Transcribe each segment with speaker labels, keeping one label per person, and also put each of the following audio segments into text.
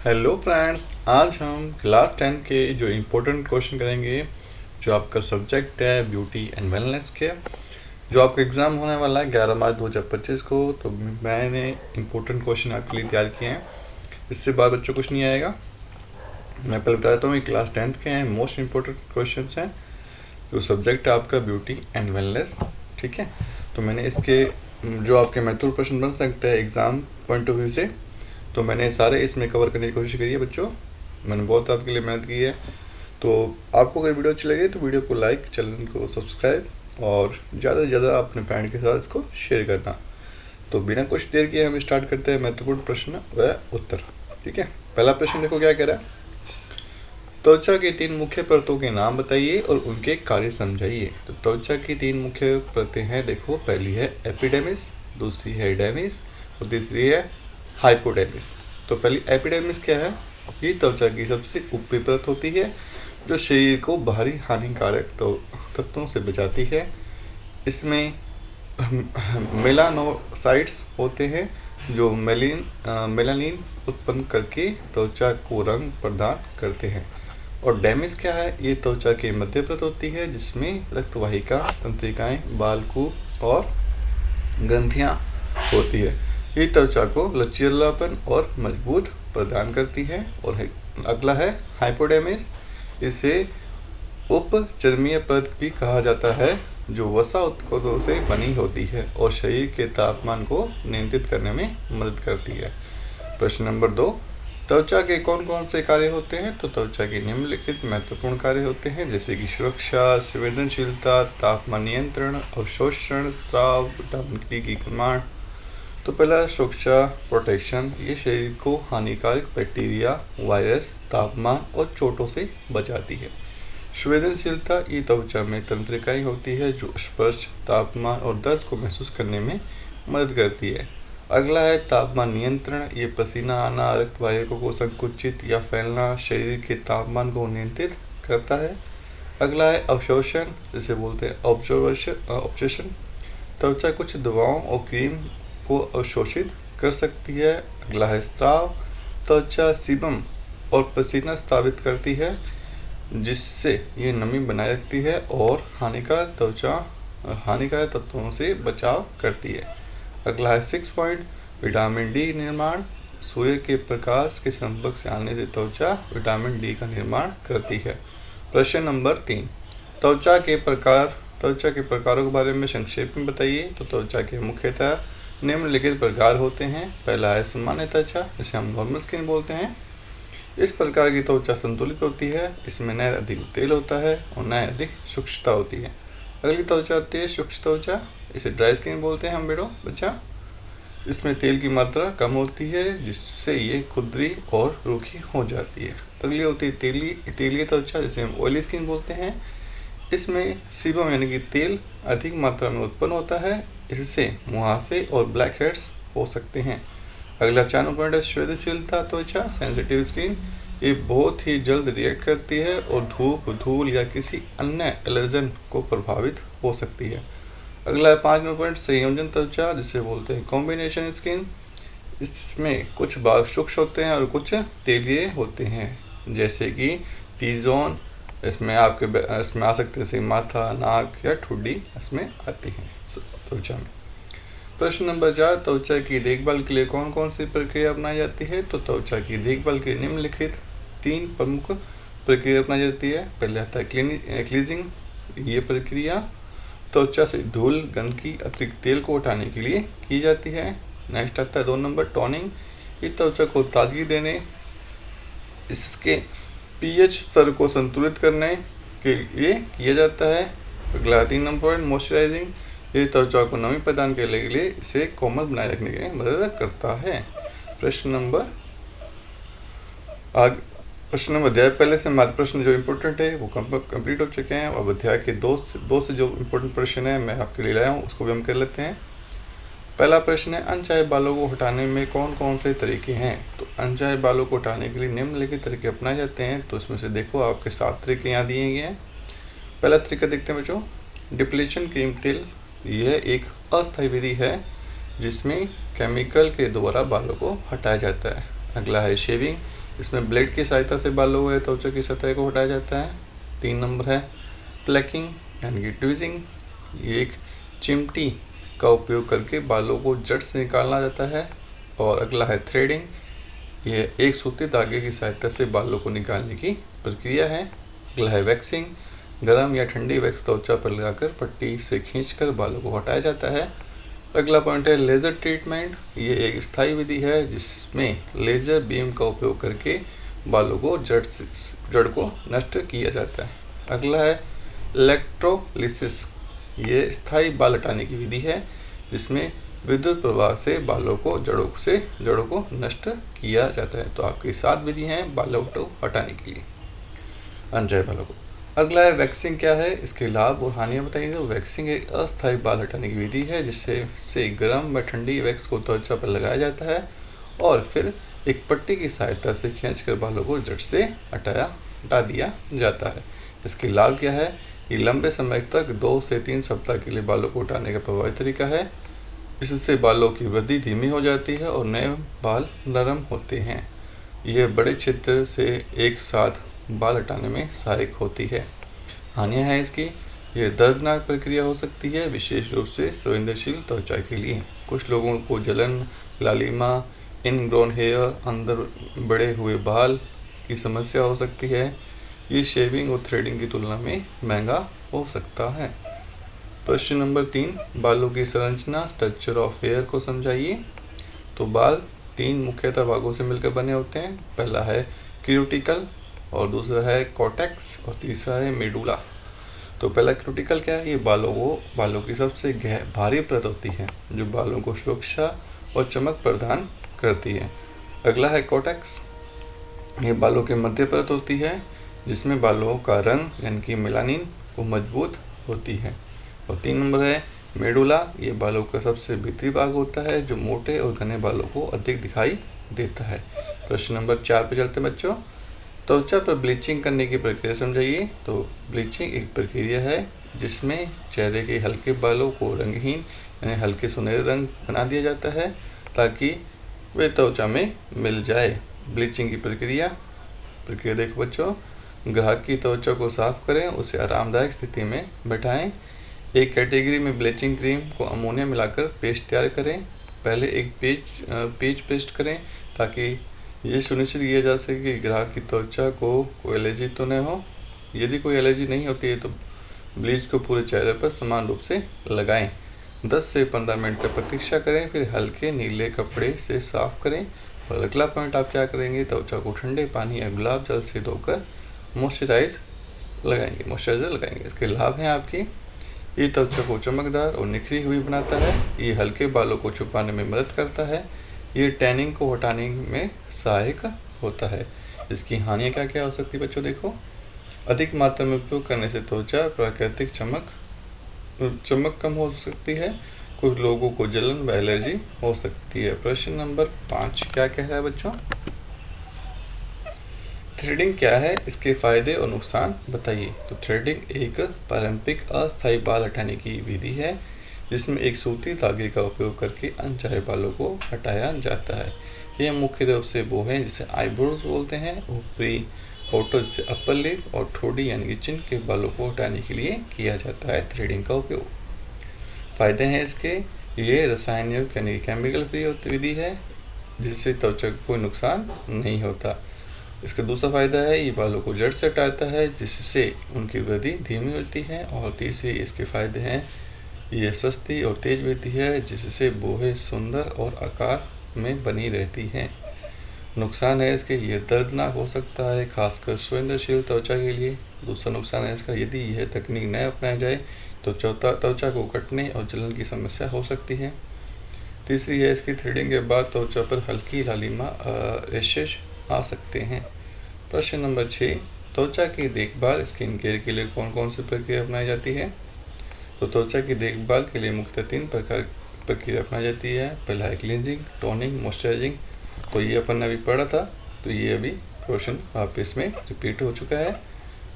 Speaker 1: Hello friends, आज हम class 10 के जो इम्पोर्टेंट क्वेश्चन करेंगे जो आपका सब्जेक्ट है ब्यूटी एंड वेलनेस के, जो आपका एग्ज़ाम होने वाला है 11 मार्च 2025 को। तो मैंने इम्पोर्टेंट क्वेश्चन आपके लिए तैयार किए हैं, इससे बाद बच्चों कुछ नहीं आएगा। मैं पहले बता देता हूँ, ये क्लास 10 के हैं, मोस्ट इम्पोर्टेंट क्वेश्चन हैं। जो सब्जेक्ट है आपका ब्यूटी एंड वेलनेस, ठीक है। तो मैंने इसके जो आपके महत्वपूर्ण प्रश्न बन सकते हैं एग्ज़ाम पॉइंट ऑफ व्यू से, तो मैंने सारे इसमें कवर करने की कोशिश करी है बच्चों। मैंने बहुत आपके लिए मेहनत की है। तो आपको अगर वीडियो अच्छी लगे तो वीडियो को लाइक, चैनल को सब्सक्राइब और ज़्यादा से ज़्यादा अपने फ्रेंड के साथ इसको शेयर करना। तो बिना कुछ देर किए हम स्टार्ट करते हैं महत्वपूर्ण प्रश्न व उत्तर, ठीक है। पहला प्रश्न देखो क्या कह रहा है। त्वचा की 3 मुख्य परतों के नाम बताइए और उनके कार्य समझाइए। तो त्वचा की 3 मुख्य परतें हैं, देखो पहली है एपिडेमिस, दूसरी है डेमिस और तीसरी है हाइपोडेमिस। तो पहली एपिडेमिस क्या है? ये त्वचा की सबसे ऊपरी परत होती है जो शरीर को बाहरी हानिकारक तत्वों से बचाती है। इसमें मेलानोसाइट्स होते हैं जो मेलानिन उत्पन्न करके त्वचा को रंग प्रदान करते हैं। और डेमिस क्या है? ये त्वचा की मध्य परत होती है जिसमें रक्तवाहिका, तंत्रिकाएं, बालकूप और ग्रंथियां होती है। ये त्वचा को लचीलापन और मजबूत प्रदान करती है। और अगला है हाइपोडेमिस। इसे उपचर्मीय परत भी कहा जाता है जो वसा उत्तकों से बनी होती है और शरीर के तापमान को नियंत्रित करने में मदद करती है। प्रश्न नंबर 2, त्वचा के कौन कौन से कार्य होते हैं? तो त्वचा के निम्नलिखित महत्वपूर्ण कार्य होते हैं, जैसे कि सुरक्षा, संवेदनशीलता, तापमान नियंत्रण, अवशोषण, स्राव, विटामिन डी की निर्माण। तो पहला सुरक्षा, प्रोटेक्शन, ये शरीर को हानिकारक बैक्टीरिया, वायरस, तापमान और चोटों से बचाती है। संवेदनशीलता, ये त्वचा में तंत्रिकाएं होती है जो स्पर्श, तापमान और दर्द को महसूस करने में मदद करती है। अगला है तापमान नियंत्रण, ये पसीना आना, रक्तवाहिकाओं को संकुचित या फैलना, शरीर के तापमान को नियंत्रित करता है। अगला है अवशोषण, जिसे बोलते हैं ऑब्जेक्शन, त्वचा कुछ दवाओं और क्रीम को अवशोषित कर सकती है। अगला है स्राव, त्वचा सीबम और पसीना स्रावित करती है जिससे ये नमी बनाए रखती है और हानिकारक तत्वों से बचाव करती है। अगला है 6 पॉइंट, विटामिन डी निर्माण, सूर्य के प्रकाश के संपर्क से आने से त्वचा विटामिन डी का निर्माण करती है। प्रश्न नंबर 3, त्वचा के प्रकारों के बारे में संक्षेप में बताइए। तो त्वचा के मुख्यतः निम्नलिखित प्रकार होते हैं। पहला है सामान्य त्वचा, जिसे हम नॉर्मल स्किन बोलते हैं। इस प्रकार की त्वचा संतुलित होती है, इसमें न अधिक तेल होता है और न अधिक शुष्कता होती है। अगली त्वचा होती है शुष्क त्वचा, इसे ड्राई स्किन बोलते हैं हम बच्चा। इसमें तेल की मात्रा कम होती है जिससे ये खुरदरी और रूखी हो जाती है। अगली होती है तेलीय त्वचा, जिसे हम ऑयली स्किन बोलते हैं। इसमें सीबम यानी कि तेल अधिक मात्रा में उत्पन्न होता है, इससे मुहासे और ब्लैक हेड्स हो सकते हैं। अगला 4 पॉइंट है संवेदनशीलता त्वचा, सेंसिटिव स्किन। ये बहुत ही जल्द रिएक्ट करती है और धूप, धूल या किसी अन्य एलर्जन को प्रभावित हो सकती है। अगला है 5 पॉइंट संयोजन त्वचा, जिसे बोलते हैं कॉम्बिनेशन स्किन। इसमें कुछ भाग शुष्क होते हैं और कुछ तेलीय होते हैं, जैसे कि टी जोन। इसमें आ सकते हैं माथा, नाक या ठुड्डी इसमें आती हैं त्वचा में। प्रश्न नंबर 4, त्वचा की देखभाल के लिए कौन कौन सी प्रक्रिया अपनाई जाती है? तो त्वचा की देखभाल के निम्नलिखित 3 प्रमुख प्रक्रिया अपनाई जाती है। पहले आता है क्लीजिंग, ये प्रक्रिया त्वचा से धूल, गंदगी, अतिरिक्त तेल को हटाने के लिए की जाती है। नेक्स्ट आता है 2 नंबर टोनिंग, ये त्वचा को ताजगी देने, इसके पीएच स्तर को संतुलित करने के लिए किया जाता है। अगला 3 नंबर मॉइस्चराइजिंग, ये त्वचा को नमी प्रदान करने के लिए इसे कोमल बनाए रखने के लिए मदद करता है। प्रश्न नंबर अध्याय पहले से हमारे प्रश्न जो इम्पोर्टेंट है वो कंप्लीट हो चुके हैं। अब अध्याय के दो से जो इम्पोर्टेंट प्रश्न है मैं आपके लिए लाया हूँ, उसको भी हम कर लेते हैं। पहला प्रश्न है, अनचाहे बालों को हटाने में कौन कौन से तरीके हैं? तो अनचाहे बालों को हटाने के लिए निम्नलिखित तरीके अपनाए जाते हैं। तो इसमें से देखो आपके 7 तरीके यहाँ दिए गए हैं। पहला तरीका देखते हैं बच्चों, डिप्लेशन क्रीम तेल। यह एक अस्थायी विधि है जिसमें केमिकल के द्वारा बालों को हटाया जाता है। अगला है शेविंग, इसमें ब्लेड की सहायता से बालों व त्वचा की सतह को हटाया जाता है। 3 नंबर है प्लकिंग यानी कि ट्विजिंग। ये एक चिमटी का उपयोग करके बालों को जड़ से निकाला जाता है। और अगला है थ्रेडिंग। ये एक सूती धागे की सहायता से बालों को निकालने की प्रक्रिया है। अगला है वैक्सिंग। गर्म या ठंडी वैक्स त्वचा पर लगाकर पट्टी से खींचकर बालों को हटाया जाता है। अगला पॉइंट है लेज़र ट्रीटमेंट। ये एक स्थायी विधि है जिसमें लेज़र बीम का उपयोग करके बालों को जड़ को नष्ट किया जाता है। अगला है इलेक्ट्रोलिसिस। ये स्थायी बाल हटाने की विधि है जिसमें विद्युत प्रवाह से बालों को जड़ों को नष्ट किया जाता है। तो आपकी 7 विधि हैं बालों को हटाने के लिए, अनचाहे बालों को। अगला है वैक्सिंग क्या है, इसके लाभ और हानियां बताइए। तो वैक्सिंग एक अस्थायी बाल हटाने की विधि है जिससे गर्म व ठंडी वैक्स को त्वचा पर लगाया जाता है और फिर एक पट्टी की सहायता से खींचकर बालों को जड़ से हटा दिया जाता है। इसके लाभ क्या है, ये लंबे समय तक 2 से 3 सप्ताह के लिए बालों को हटाने का प्रभावी तरीका है। इससे बालों की वृद्धि धीमी हो जाती है और नए बाल नरम होते हैं। यह बड़े क्षेत्र से एक साथ बाल हटाने में सहायक होती है। हानियां हैं इसकी, यह दर्दनाक प्रक्रिया हो सकती है विशेष रूप से संवेदनशील त्वचा के लिए। कुछ लोगों को जलन, लालिमा, इनग्रोन हेयर, अंदर बड़े हुए बाल की समस्या हो सकती है। ये शेविंग और थ्रेडिंग की तुलना में महंगा हो सकता है। प्रश्न नंबर 3, बालों की संरचना स्ट्रक्चर ऑफ हेयर को समझाइए। तो बाल 3 मुख्यतः भागों से मिलकर बने होते हैं। पहला है क्यूटिकल और दूसरा है कॉर्टेक्स और तीसरा है मेडुला। तो पहला क्यूटिकल क्या है, ये बालों की सबसे भारी परत होती है जो बालों को सुरक्षा और चमक प्रदान करती है। अगला है कॉर्टेक्स। ये बालों की मध्य परत होती है जिसमें बालों का रंग यानी कि मेलानिन को मजबूत होती है। और 3 नंबर है मेडुला। ये बालों का सबसे भीतरी भाग होता है जो मोटे और घने बालों को अधिक दिखाई देता है। प्रश्न नंबर 4 पे चलते हैं बच्चों। त्वचा पर ब्लीचिंग करने की प्रक्रिया समझाइए। तो ब्लीचिंग एक प्रक्रिया है जिसमें चेहरे के हल्के बालों को रंगहीन यानी हल्के सुनहरे रंग बना दिया जाता है ताकि वे त्वचा में मिल जाए। ब्लीचिंग की प्रक्रिया देखो बच्चों। ग्राहक की त्वचा को साफ करें, उसे आरामदायक स्थिति में बैठाएं। एक कैटेगरी में ब्लीचिंग क्रीम को अमोनिया मिलाकर पेस्ट तैयार करें। पहले एक पेज पेस्ट करें ताकि ये सुनिश्चित किया जा सके कि ग्राहक की त्वचा को कोई एलर्जी तो न हो। यदि कोई एलर्जी नहीं होती है तो ब्लीच को पूरे चेहरे पर समान रूप से लगाएं। 10 से 15 मिनट तक प्रतीक्षा करें, फिर हल्के नीले कपड़े से साफ करें। और अगला पॉइंट आप क्या करेंगे, त्वचा को ठंडे पानी या गुलाब जल से धोकर मॉइस्चराइजर लगाएंगे। इसके लाभ हैं आपकी, ये त्वचा को चमकदार और निखरी हुई बनाता है। ये हल्के बालों को छुपाने में मदद करता है। ये टैनिंग को हटाने में सहायक होता है। इसकी हानियाँ क्या क्या हो सकती है बच्चों, देखो। अधिक मात्रा में उपयोग करने से त्वचा प्राकृतिक चमक कम हो सकती है। कुछ लोगों को जलन व एलर्जी हो सकती है। प्रश्न नंबर 5 क्या कह रहा है बच्चों, थ्रेडिंग क्या है, इसके फायदे और नुकसान बताइए। तो थ्रेडिंग एक पारंपरिक अस्थायी बाल हटाने की विधि है जिसमें एक सूती धागे का उपयोग करके अनचाहे बालों को हटाया जाता है। यह मुख्य रूप से वो हैं जिसे आईब्रोज बोलते हैं, ऊपरी होठों जिसे अपर लिप और ठोड़ी यानी कि चिन के बालों को हटाने के लिए किया जाता है थ्रेडिंग का उपयोग। फायदे हैं इसके, ये रसायन युक्त यानी केमिकल फ्री विधि है जिससे त्वचा को कोई नुकसान नहीं होता। इसका दूसरा फायदा है ये बालों को जड़ से हटाता है जिससे उनकी वृद्धि धीमी होती है। और तीसरी इसके फायदे हैं, ये सस्ती और तेज विधि है जिससे बोहें सुंदर और आकार में बनी रहती हैं। नुकसान है इसके, ये दर्दनाक हो सकता है खासकर संवेदनशील त्वचा के लिए। दूसरा नुकसान है इसका, यदि यह तकनीक न अपनाई जाए तो त्वचा को कटने और जलन की समस्या हो सकती है। तीसरी है इसकी, थ्रेडिंग के बाद त्वचा पर हल्की लालिमा रैशेज आ सकते हैं। प्रश्न नंबर 6, त्वचा की देखभाल स्किन केयर के लिए कौन कौन सी प्रक्रिया अपनाई जाती है। तो त्वचा की देखभाल के लिए मुख्यतः 3 प्रकार की प्रक्रिया अपनाई जाती है। पहला है क्लींजिंग, टोनिंग, मॉइस्चराइजिंग। तो ये अपन ने अभी पढ़ा था, तो ये अभी क्वेश्चन वापस में रिपीट हो चुका है।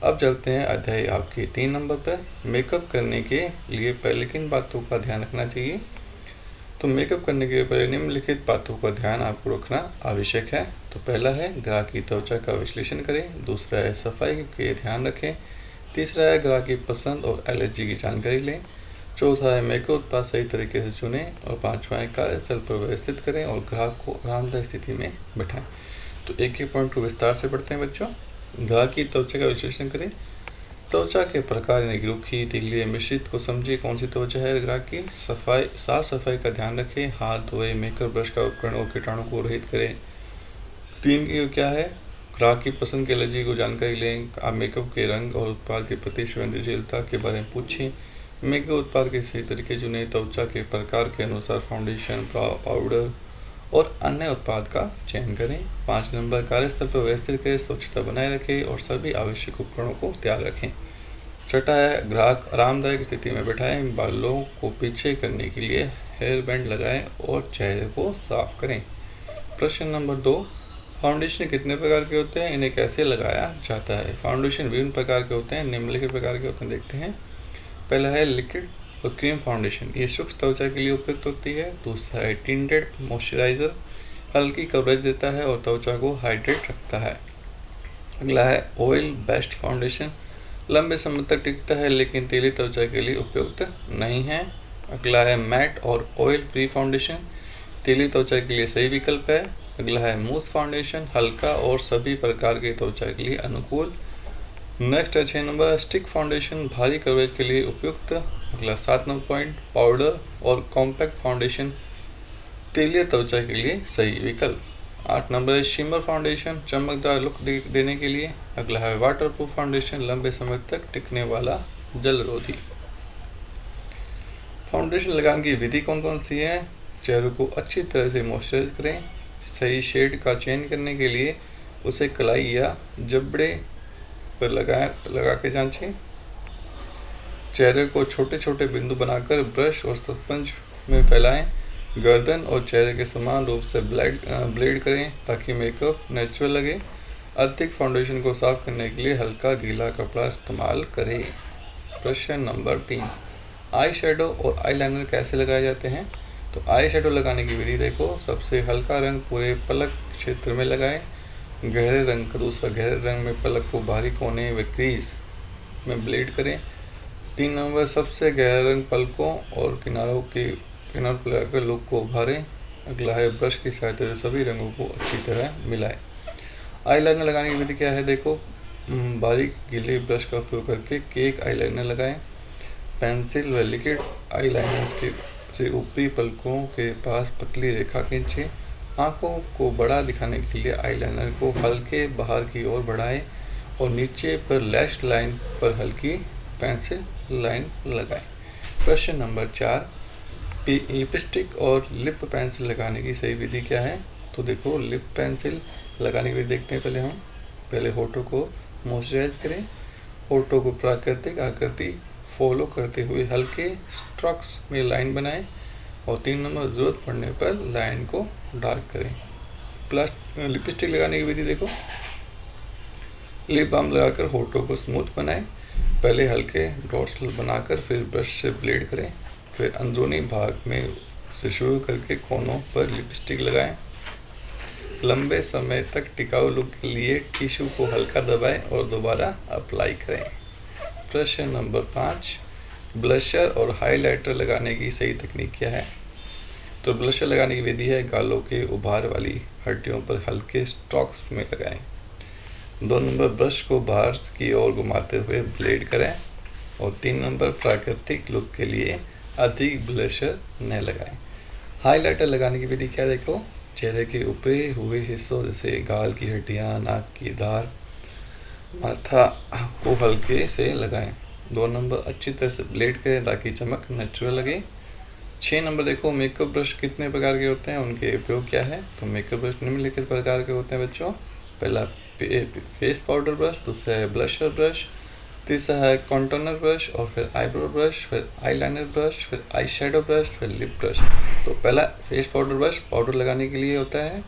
Speaker 1: अब चलते हैं अध्याय आपके 3 नंबर पर। मेकअप करने के लिए पहले किन बातों का ध्यान रखना चाहिए। तो तो मेकअप करने के पहले निम्नलिखित बातों का ध्यान आपको रखना आवश्यक है। तो पहला है ग्राहक की त्वचा का विश्लेषण करें। दूसरा है सफाई के ध्यान रखें। तीसरा है ग्राहक की पसंद और एलर्जी की जानकारी लें। चौथा है मेकअप उत्पाद सही तरीके से चुनें। और पांचवा है कार्यस्थल पर व्यवस्थित करें और ग्राहक को आरामदायक स्थिति में बैठाएं। तो एक एक पॉइंट को विस्तार से पढ़ते हैं बच्चों। ग्राहक की त्वचा का विश्लेषण करें। त्वचा के प्रकार यानी रूखी, तेलीय, मिश्रित को समझिए कौन सी त्वचा है ग्राहक की। साफ सफाई का ध्यान रखें। हाथ धोए, मेकअप ब्रश का उपकरण और कीटाणु को रहित करें। 3 की क्या है, ग्राहक की पसंद की एलर्जी को जानकारी लें। आप मेकअप के रंग और उत्पाद के प्रति संवेदनशीलता के बारे में पूछें। मेकअप उत्पाद के सही तरीके चुनें। त्वचा के प्रकार के अनुसार फाउंडेशन, पाउडर और अन्य उत्पाद का चयन करें। 5 नंबर कार्यस्थल पर व्यवस्थित करें, स्वच्छता बनाए रखें और सभी आवश्यक उपकरणों को तैयार रखें। छठा है ग्राहक आरामदायक स्थिति में बैठाएं। बालों को पीछे करने के लिए हेयर बैंड लगाएं और चेहरे को साफ करें। प्रश्न नंबर 2, फाउंडेशन कितने प्रकार के होते हैं, इन्हें कैसे लगाया जाता है। फाउंडेशन विभिन्न प्रकार के होते हैं, निम्नलिखित प्रकार के होते हैं, देखते हैं। पहला है लिक्विड और क्रीम फाउंडेशन, ये शुष्क त्वचा के लिए उपयुक्त होती है। दूसरा है टिंटेड मॉइस्चराइजर, हल्की कवरेज देता है और त्वचा को हाइड्रेट रखता है। अगला है ऑयल बेस्ड फाउंडेशन, लंबे समय तक टिकता है लेकिन तेली त्वचा के लिए उपयुक्त नहीं है। अगला है मैट और ऑयल फ्री फाउंडेशन, तेली त्वचा के लिए सही विकल्प है। अगला है मूस फाउंडेशन, हल्का और सभी प्रकार की त्वचा के लिए अनुकूल। नेक्स्ट है 6 नंबर स्टिक फाउंडेशन, भारी कवरेज के लिए उपयुक्त। अगला 7 नंबर पॉइंट पाउडर और कॉम्पैक्ट फाउंडेशन, तेलीय त्वचा के लिए सही विकल्प। 8 नंबर है शिमर फाउंडेशन, चमकदार लुक देने के लिए। अगला है वाटरप्रूफ फाउंडेशन, लंबे समय तक टिकने वाला, जलरोधी। फाउंडेशन लगाने की विधि कौन कौन सी है। चेहरे को अच्छी तरह से मॉइस्चराइज करें। सही शेड का चयन करने के लिए उसे कलाई या जबड़े पर लगा के जांचें। चेहरे को छोटे छोटे बिंदु बनाकर ब्रश और स्पंज में फैलाएं। गर्दन और चेहरे के समान रूप से ब्लेड करें ताकि मेकअप नेचुरल लगे। अधिक फाउंडेशन को साफ करने के लिए हल्का गीला कपड़ा इस्तेमाल करें। प्रश्न नंबर 3, आई शेडो और आई लाइनर कैसे लगाए जाते हैं। तो आई शेडो लगाने की विधि देखो। सबसे हल्का रंग पूरे पलक क्षेत्र में लगाएं। गहरे रंग का दूसरा गहरे रंग में पलक को बाहरी कोने व क्रीज में ब्लेड करें। 3 नंबर सबसे गहरा रंग पलकों और किनारों पर लगाकर लुक को उभारें। अगला है ब्रश की सहायता से सभी रंगों को अच्छी तरह मिलाएं। आई लाइनर लगाने की विधि क्या है देखो। बारीक गीले ब्रश का उपयोग करके केक आई लाइनर लगाएं। पेंसिल व लिक्विड आई लाइनर से ऊपरी पलकों के पास पतली रेखा खींचें। आंखों को बड़ा दिखाने के लिए आईलाइनर को हल्के बाहर की ओर बढ़ाएं और नीचे पर लैश लाइन पर हल्की पेंसिल लाइन लगाएं। प्रश्न नंबर 4, लिपस्टिक और लिप पेंसिल लगाने की सही विधि क्या है। तो देखो लिप पेंसिल लगाने की विधि देखते हैं। पहले होठों को मॉइस्चराइज करें। होठों को प्राकृतिक आकृति फॉलो करते हुए हल्के स्ट्रोक्स में लाइन बनाएं। और 3 नंबर जरूरत पड़ने पर लाइन को डार्क करें। लिपस्टिक लगाने की विधि देखो। लिप बाम लगाकर होठों को स्मूथ बनाएं। पहले हल्के डॉट्स बनाकर फिर ब्रश से ब्लेड करें। फिर अंदरूनी भाग में से शुरू करके कोनों पर लिपस्टिक लगाएं। लंबे समय तक टिकाऊ लुक के लिए टिश्यू को हल्का दबाएं और दोबारा अप्लाई करें। प्रश्न नंबर 5, ब्लशर और हाइलाइटर लगाने की सही तकनीक क्या है। तो ब्लशर लगाने की विधि है गालों के उभार वाली हड्डियों पर हल्के स्ट्रोक्स में लगाएं। 2 नंबर ब्रश को बाहर की ओर घुमाते हुए ब्लेड करें। और 3 नंबर प्राकृतिक लुक के लिए अधिक ब्लशर न लगाएं। हाइलाइटर लगाने की विधि क्या देखो। चेहरे के ऊपरी हुए हिस्सों जैसे गाल की हड्डियां, नाक की धार, माथा को हल्के से लगाएं। 2 नंबर अच्छी तरह से ब्लेड करें ताकि चमक नेचुरल लगे। 6 नंबर देखो मेकअप ब्रश कितने प्रकार के होते हैं, उनके उपयोग क्या है। तो मेकअप ब्रश निम्नलिखित प्रकार के होते हैं बच्चों। पहला फेस पाउडर ब्रश, दूसरा है ब्लशर ब्रश, तीसरा है कॉन्टोनर ब्रश और फिर आईब्रो ब्रश, फिर आईलाइनर ब्रश, फिर आई शेडो ब्रश, फिर लिप ब्रश। तो पहला फेस पाउडर ब्रश पाउडर लगाने के लिए होता है।